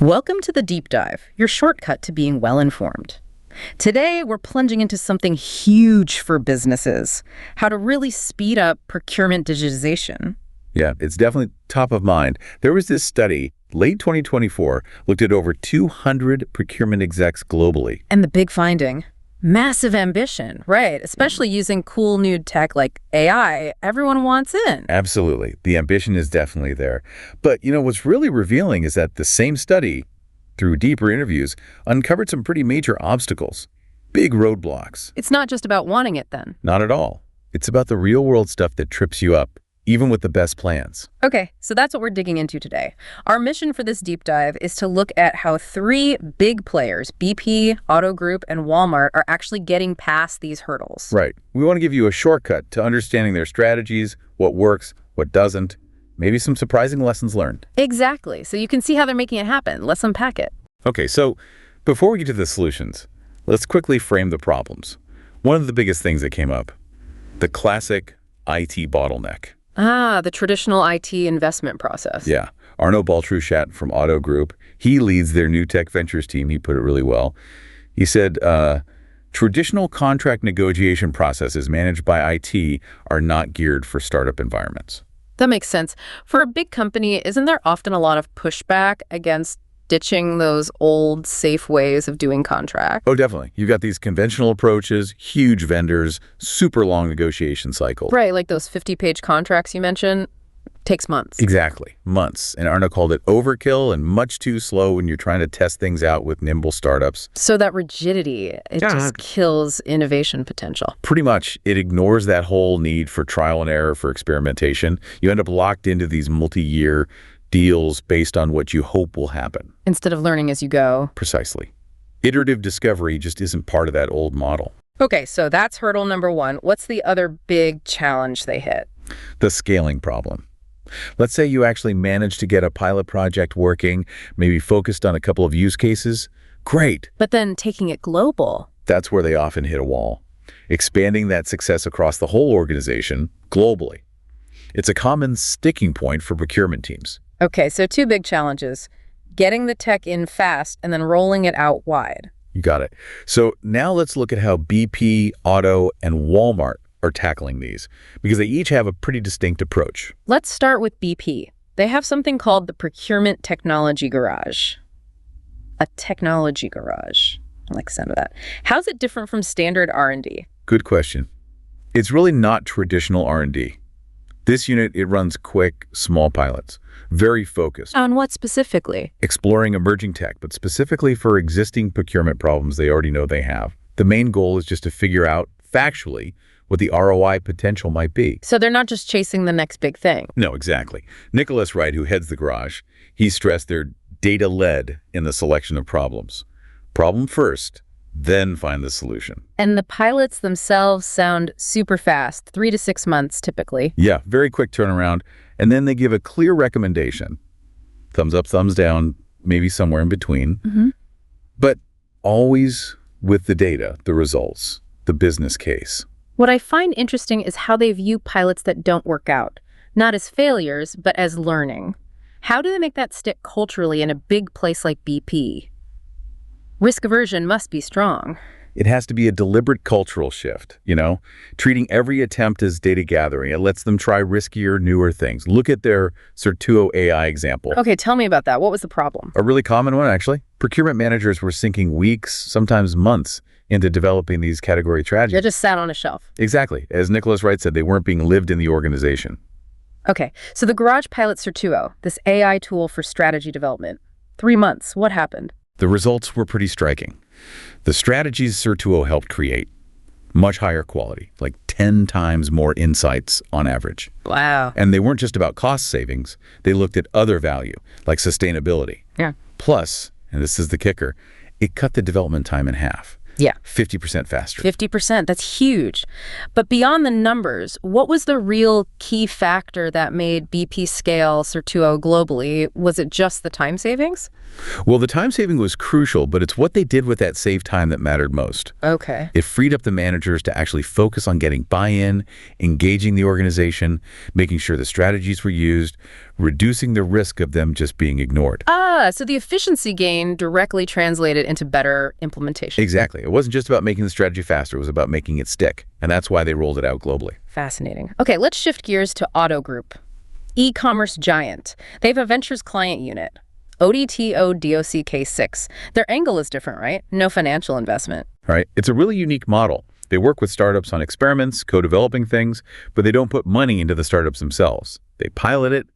Welcome to the Deep Dive, your shortcut to being well-informed. Today, we're plunging into something huge for businesses, how to really speed up procurement digitization. Yeah, it's definitely top of mind. There was this study, late 2024, looked at over 200 procurement execs globally. And the big finding, massive ambition, right? Especially using cool new tech like AI, everyone wants in. Absolutely. The ambition is definitely there. But, what's really revealing is that the same study, through deeper interviews, uncovered some pretty major obstacles, big roadblocks. It's not just about wanting it then. Not at all. It's about the real-world stuff that trips you up, even with the best plans. Okay, so that's what we're digging into today. Our mission for this deep dive is to look at how three big players, BP, Otto Group, and Walmart, are actually getting past these hurdles. Right. We want to give you a shortcut to understanding their strategies, what works, what doesn't, maybe some surprising lessons learned. Exactly, so you can see how they're making it happen. Let's unpack it. Okay, so before we get to the solutions, let's quickly frame the problems. One of the biggest things that came up, the classic IT bottleneck. The traditional IT investment process. Yeah. Arno Baltruchat from Otto Group, he leads their new tech ventures team. He put it really well. He said, traditional contract negotiation processes managed by IT are not geared for startup environments. That makes sense. For a big company, isn't there often a lot of pushback against ditching those old, safe ways of doing contract? Oh, definitely. You've got these conventional approaches, huge vendors, super long negotiation cycles. Right, like those 50-page contracts you mentioned. Takes months. Exactly. Months. And Arno called it overkill and much too slow when you're trying to test things out with nimble startups. So that rigidity, it just kills innovation potential. Pretty much. It ignores that whole need for trial and error, for experimentation. You end up locked into these multi-year deals based on what you hope will happen. Instead of learning as you go. Precisely. Iterative discovery just isn't part of that old model. Okay, so that's hurdle number one. What's the other big challenge they hit? The scaling problem. Let's say you actually manage to get a pilot project working, maybe focused on a couple of use cases. Great. But then taking it global. That's where they often hit a wall. Expanding that success across the whole organization globally. It's a common sticking point for procurement teams. Okay, so two big challenges. Getting the tech in fast and then rolling it out wide. You got it. So now let's look at how BP, Otto, and Walmart are tackling these, because they each have a pretty distinct approach. Let's start with BP. They have something called the Procurement Technology Garage. A technology garage. I like the sound of that. How's it different from standard R&D? Good question. It's really not traditional R&D. This unit, it runs quick, small pilots, very focused. On what specifically? Exploring emerging tech, but specifically for existing procurement problems they already know they have. The main goal is just to figure out, factually, what the ROI potential might be. So they're not just chasing the next big thing. No, exactly. Nicholas Wright, who heads the garage, he stressed they're data-led in the selection of problems. Problem first, then find the solution. And the pilots themselves sound super fast, 3 to 6 months typically. Yeah, very quick turnaround. And then they give a clear recommendation. Thumbs up, thumbs down, maybe somewhere in between. But always with the data, the results, the business case. What I find interesting is how they view pilots that don't work out, not as failures, but as learning. How do they make that stick culturally in a big place like BP? Risk aversion must be strong. It has to be a deliberate cultural shift, treating every attempt as data gathering. It lets them try riskier, newer things. Look at their Certuo AI example. Okay, tell me about that. What was the problem? A really common one, actually. Procurement managers were sinking weeks, sometimes months, into developing these category strategies. They just sat on a shelf. Exactly. As Nicholas Wright said, they weren't being lived in the organization. Okay, so the Garage Pilot Certuo, this AI tool for strategy development. 3 months, what happened? The results were pretty striking. The strategies Certuo helped create, much higher quality, like 10 times more insights on average. Wow. And they weren't just about cost savings. They looked at other value, like sustainability. Yeah. Plus, and this is the kicker, it cut the development time in half. Yeah. 50% faster. 50%, that's huge. But beyond the numbers, what was the real key factor that made BP scale Certuo globally? Was it just the time savings? Well, the time saving was crucial, but it's what they did with that saved time that mattered most. Okay. It freed up the managers to actually focus on getting buy-in, engaging the organization, making sure the strategies were used, reducing the risk of them just being ignored. So the efficiency gain directly translated into better implementation. Exactly. It wasn't just about making the strategy faster, it was about making it stick. And that's why they rolled it out globally. Fascinating. Okay, let's shift gears to Otto Group, e-commerce giant. They have a ventures client unit, ODTODOCK6. Their angle is different, right? No financial investment. Right? It's a really unique model. They work with startups on experiments, co-developing things, but they don't put money into the startups themselves. They pilot it,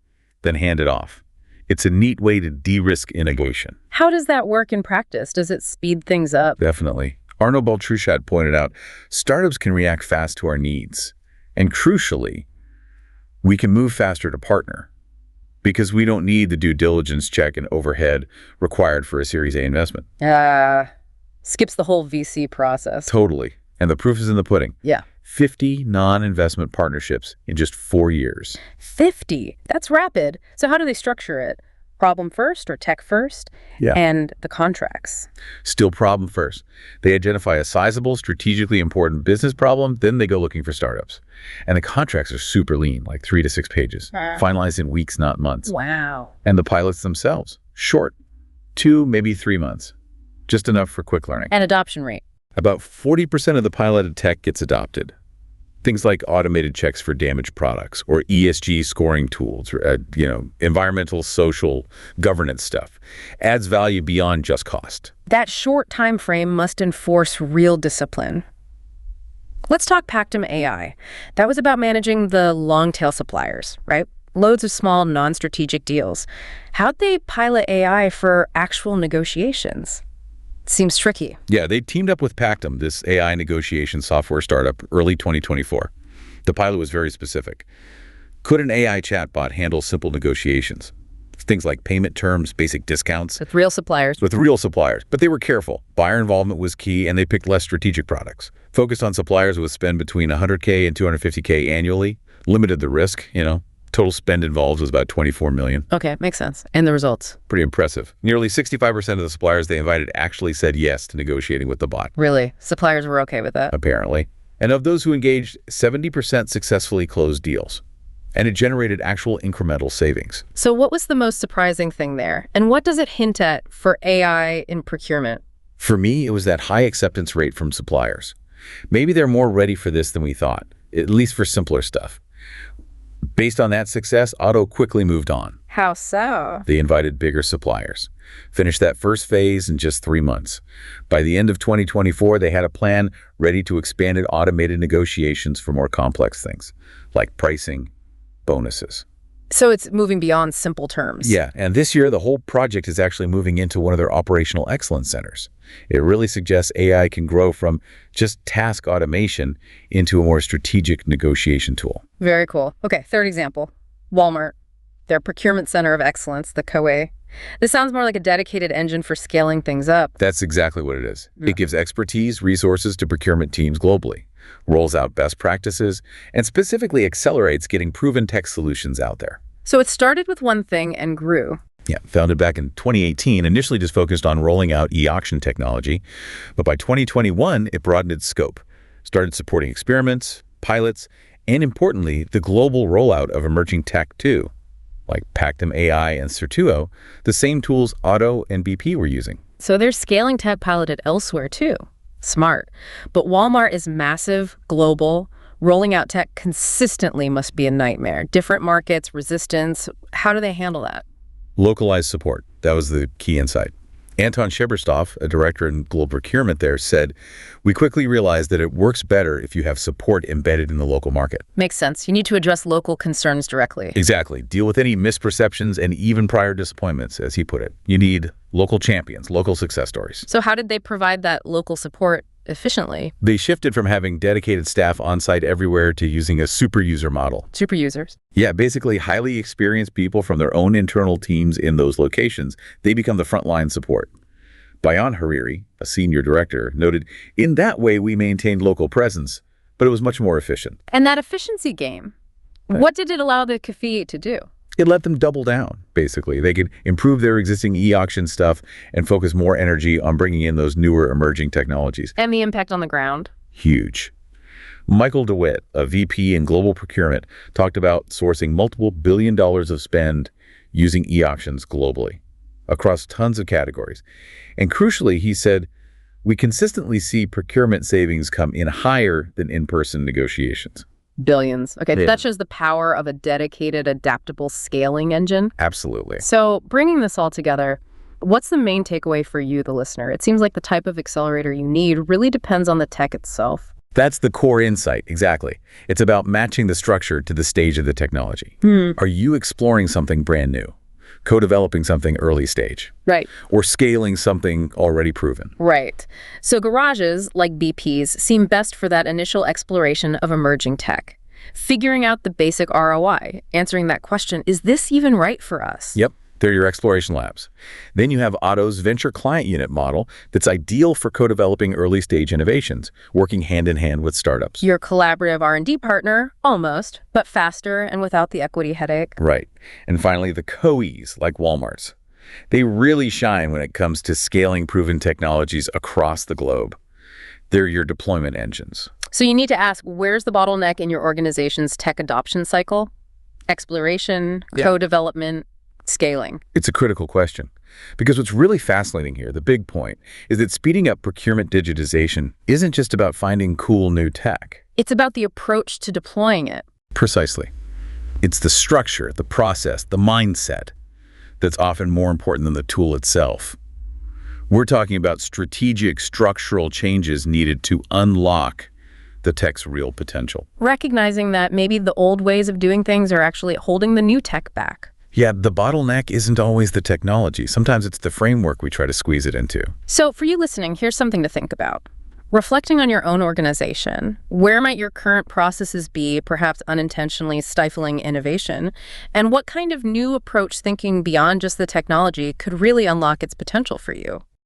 then hand it off. It's a neat way to de-risk innovation. How does that work in practice? Does it speed things up? Definitely. Arno Baltruchat pointed out, startups can react fast to our needs. And crucially, we can move faster to partner because we don't need the due diligence check and overhead required for a Series A investment. Skips the whole VC process. Totally. And the proof is in the pudding. Yeah. 50 non-investment partnerships in just 4 years. 50. That's rapid. So how do they structure it? Problem first or tech first? Yeah. And the contracts. Still problem first. They identify a sizable, strategically important business problem, then they go looking for startups. And the contracts are super lean, like 3 to 6 pages, finalized in weeks, not months. Wow. And the pilots themselves, short, 2, maybe 3 months. Just enough for quick learning. And adoption rate. About 40% of the piloted tech gets adopted. Things like automated checks for damaged products or ESG scoring tools, or, environmental, social, governance stuff. Adds value beyond just cost. That short time frame must enforce real discipline. Let's talk Pactum AI. That was about managing the long-tail suppliers, right? Loads of small, non-strategic deals. How'd they pilot AI for actual negotiations? Seems tricky. Yeah, they teamed up with Pactum, this AI negotiation software startup, early 2024. The pilot was very specific. Could an AI chatbot handle simple negotiations? Things like payment terms, basic discounts. With real suppliers. With real suppliers. But they were careful. Buyer involvement was key, and they picked less strategic products. Focused on suppliers with spend between $100K and $250K annually. Limited the risk, Total spend involved was about $24 million. Okay, makes sense. And the results? Pretty impressive. Nearly 65% of the suppliers they invited actually said yes to negotiating with the bot. Really? Suppliers were okay with that? Apparently. And of those who engaged, 70% successfully closed deals. And it generated actual incremental savings. So what was the most surprising thing there? And what does it hint at for AI in procurement? For me, it was that high acceptance rate from suppliers. Maybe they're more ready for this than we thought, at least for simpler stuff. Based on that success, Otto quickly moved on. How so? They invited bigger suppliers. Finished that first phase in just 3 months. By the end of 2024, they had a plan ready to expand automated negotiations for more complex things, like pricing, bonuses. So it's moving beyond simple terms. Yeah, and this year, the whole project is actually moving into one of their operational excellence centers. It really suggests AI can grow from just task automation into a more strategic negotiation tool. Very cool. Okay, third example, Walmart, their procurement center of excellence, the COE. This sounds more like a dedicated engine for scaling things up. That's exactly what it is. It gives expertise, resources to procurement teams globally, rolls out best practices, and specifically accelerates getting proven tech solutions out there. So it started with one thing and grew. Yeah, founded back in 2018, initially just focused on rolling out e-auction technology. But by 2021, it broadened its scope, started supporting experiments, pilots, and importantly, the global rollout of emerging tech too, like Pactum AI and Certuo, the same tools Otto and BP were using. So they're scaling tech piloted elsewhere too. Smart. But Walmart is massive, global. Rolling out tech consistently must be a nightmare. Different markets, resistance. How do they handle that? Localized support. That was the key insight. Anton Sheberstoff, a director in global procurement there, said, "We quickly realized that it works better if you have support embedded in the local market." Makes sense. You need to address local concerns directly. Exactly. Deal with any misperceptions and even prior disappointments, as he put it. You need local champions, local success stories. So how did they provide that local support efficiently? They shifted from having dedicated staff on site everywhere to using a super user model. Super users? Yeah, basically highly experienced people from their own internal teams in those locations. They become the frontline support. Bayan Hariri, a senior director, noted, "In that way, we maintained local presence, but it was much more efficient." And that efficiency game, what did it allow the COE to do? It let them double down, basically. They could improve their existing e-auction stuff and focus more energy on bringing in those newer emerging technologies. And the impact on the ground? Huge. Michael DeWitt, a VP in global procurement, talked about sourcing multiple billion dollars of spend using e-auctions globally, across tons of categories. And crucially, he said, we consistently see procurement savings come in higher than in-person negotiations. Billions. Okay, Yeah. that shows the power of a dedicated, adaptable scaling engine. Absolutely. So bringing this all together, what's the main takeaway for you, the listener? It seems like the type of accelerator you need really depends on the tech itself. That's the core insight, exactly. It's about matching the structure to the stage of the technology. Are you exploring something brand new, co-developing something early stage, Right. or scaling something already proven? Right. So garages, like BP's, seem best for that initial exploration of emerging tech. Figuring out the basic ROI, answering that question, is this even right for us? Yep, they're your exploration labs. Then you have Otto's venture client unit model that's ideal for co-developing early-stage innovations, working hand-in-hand with startups. Your collaborative R&D partner, almost, but faster and without the equity headache. Right. And finally, the COEs, like Walmart's. They really shine when it comes to scaling proven technologies across the globe. They're your deployment engines. So you need to ask, where's the bottleneck in your organization's tech adoption cycle? Exploration, Yeah. co-development, scaling. It's a critical question. Because what's really fascinating here, the big point, is that speeding up procurement digitization isn't just about finding cool new tech. It's about the approach to deploying it. Precisely. It's the structure, the process, the mindset that's often more important than the tool itself. We're talking about strategic structural changes needed to unlock the tech's real potential. Recognizing that maybe the old ways of doing things are actually holding the new tech back. Yeah, the bottleneck isn't always the technology. Sometimes it's the framework we try to squeeze it into. So for you listening, here's something to think about. Reflecting on your own organization, where might your current processes be, perhaps unintentionally stifling innovation? And what kind of new approach thinking beyond just the technology could really unlock its potential for you?